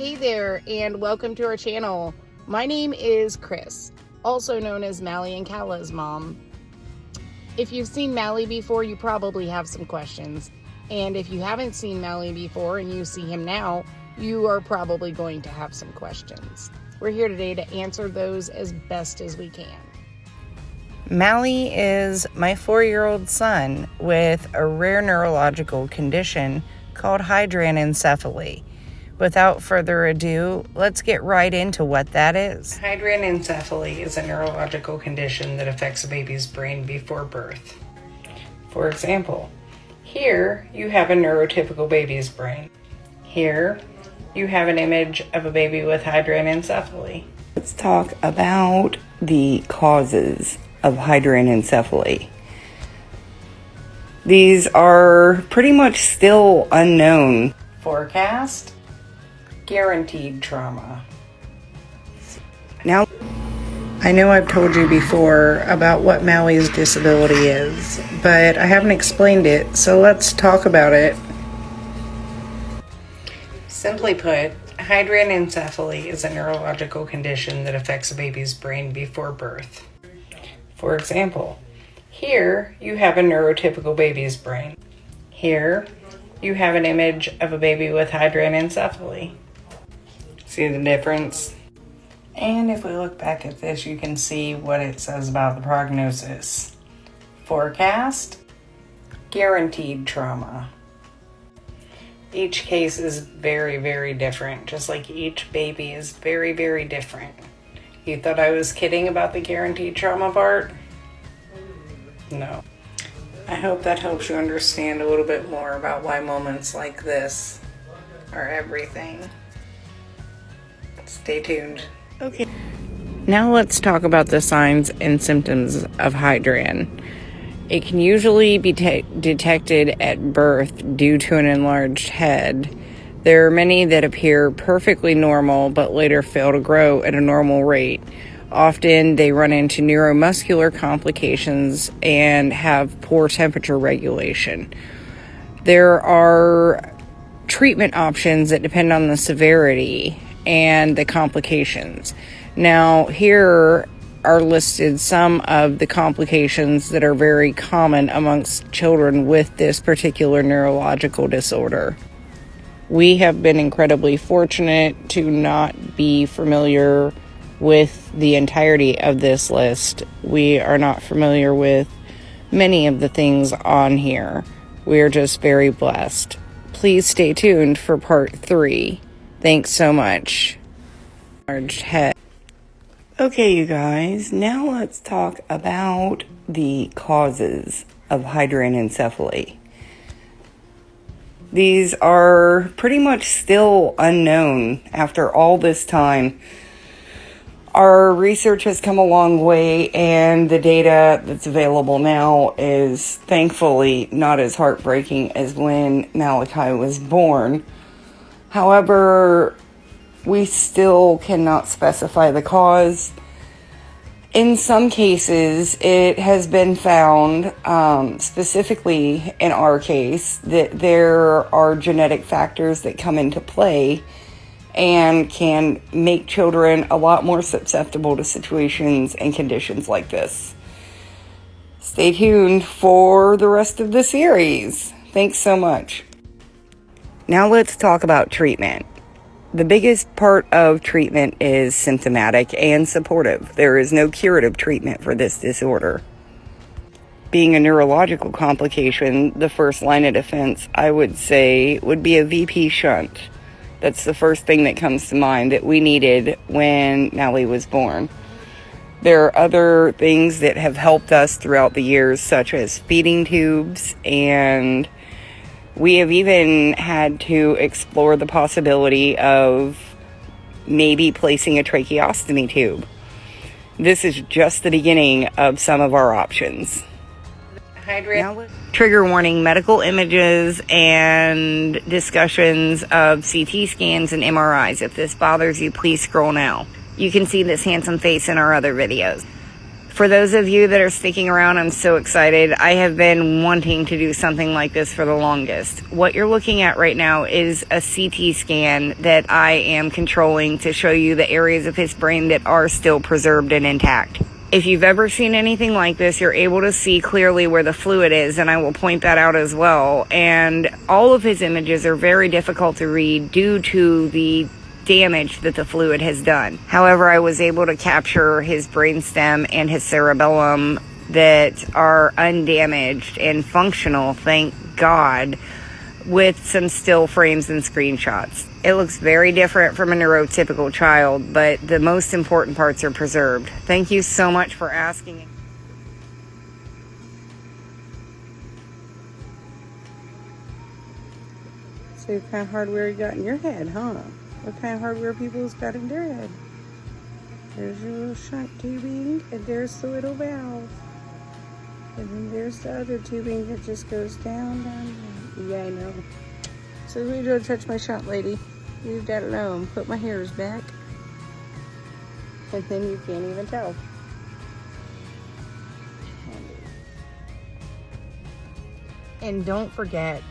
Hey there, and welcome to our channel. My name is Chris, also known as Mally and Kalla's mom. If you've seen Mally before, you probably have some questions. And if you haven't seen Mally before and you see him now, you are probably going to have some questions. We're here today to answer those as best as we can. Mally is my 4-year-old son with a rare neurological condition called Hydranencephaly. Without further ado, let's get right into what that is. Hydranencephaly is a neurological condition that affects a baby's brain before birth. For example, here you have a neurotypical baby's brain. Here you have an image of a baby with hydranencephaly. Let's talk about the causes of hydranencephaly. These are pretty much still unknown. Forecast: guaranteed trauma. Now, I know I've told you before about what Mally's disability is, but I haven't explained it, so let's talk about it. Simply put, hydranencephaly is a neurological condition that affects a baby's brain before birth. For example, here you have a neurotypical baby's brain. Here you have an image of a baby with hydranencephaly. See the difference? And if we look back at this, you can see what it says about the prognosis. Forecast: guaranteed trauma. Each case is very, very different, just like each baby is very, very different. You thought I was kidding about the guaranteed trauma part? No. I hope that helps you understand a little bit more about why moments like this are everything. Stay tuned. Okay. Now let's talk about the signs and symptoms of Hydran. It can usually be detected at birth due to an enlarged head. There are many that appear perfectly normal but later fail to grow at a normal rate. Often they run into neuromuscular complications and have poor temperature regulation. There are treatment options that depend on the severity and the complications. Now, here are listed some of the complications that are very common amongst children with this particular neurological disorder. We have been incredibly fortunate to not be familiar with the entirety of this list. We are not familiar with many of the things on here. We are just very blessed. Please stay tuned for part 3. Thanks so much. Large head. Okay, you guys, now let's talk about the causes of hydranencephaly. These are pretty much still unknown after all this time. Our research has come a long way, and the data that's available now is thankfully not as heartbreaking as when Malachi was born. However, we still cannot specify the cause. In some cases, it has been found, specifically in our case, that there are genetic factors that come into play and can make children a lot more susceptible to situations and conditions like this. Stay tuned for the rest of the series. Thanks so much. Now let's talk about treatment. The biggest part of treatment is symptomatic and supportive. There is no curative treatment for this disorder. Being a neurological complication, the first line of defense, I would say, would be a VP shunt. That's the first thing that comes to mind that we needed when Mally was born. There are other things that have helped us throughout the years, such as feeding tubes, and we have even had to explore the possibility of maybe placing a tracheostomy tube. This is just the beginning of some of our options. Trigger warning: medical images and discussions of CT scans and MRIs. If this bothers you, please scroll now. You can see this handsome face in our other videos. For those of you that are sticking around, I'm so excited. I have been wanting to do something like this for the longest. What you're looking at right now is a CT scan that I am controlling to show you the areas of his brain that are still preserved and intact. If you've ever seen anything like this, you're able to see clearly where the fluid is, and I will point that out as well. And all of his images are very difficult to read due to the damage that the fluid has done. However, I was able to capture his brainstem and his cerebellum that are undamaged and functional, thank God, with some still frames and screenshots. It looks very different from a neurotypical child, but the most important parts are preserved. Thank you so much for asking. So what kind of hardware you got in your head, huh? What kind of hardware people's got in their head? There's your little shunt tubing, and there's the little valve. And then there's the other tubing that just goes down, down, down. Yeah, I know. So we don't touch my shunt, lady. Leave that alone. Put my hairs back. And then you can't even tell. And don't forget,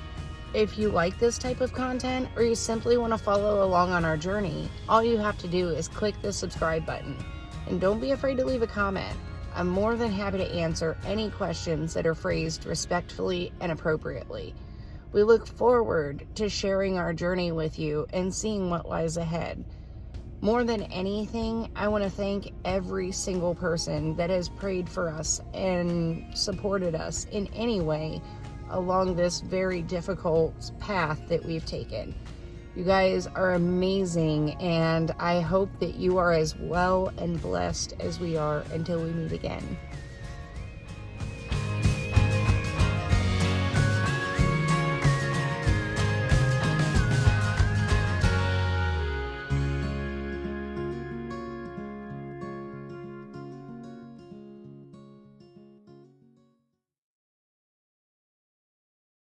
if you like this type of content or you simply want to follow along on our journey, all you have to do is click the subscribe button. And don't be afraid to leave a comment. I'm more than happy to answer any questions that are phrased respectfully and appropriately. We look forward to sharing our journey with you and seeing what lies ahead. More than anything, I want to thank every single person that has prayed for us and supported us in any way along this very difficult path that we've taken. You guys are amazing, and I hope that you are as well and blessed as we are until we meet again.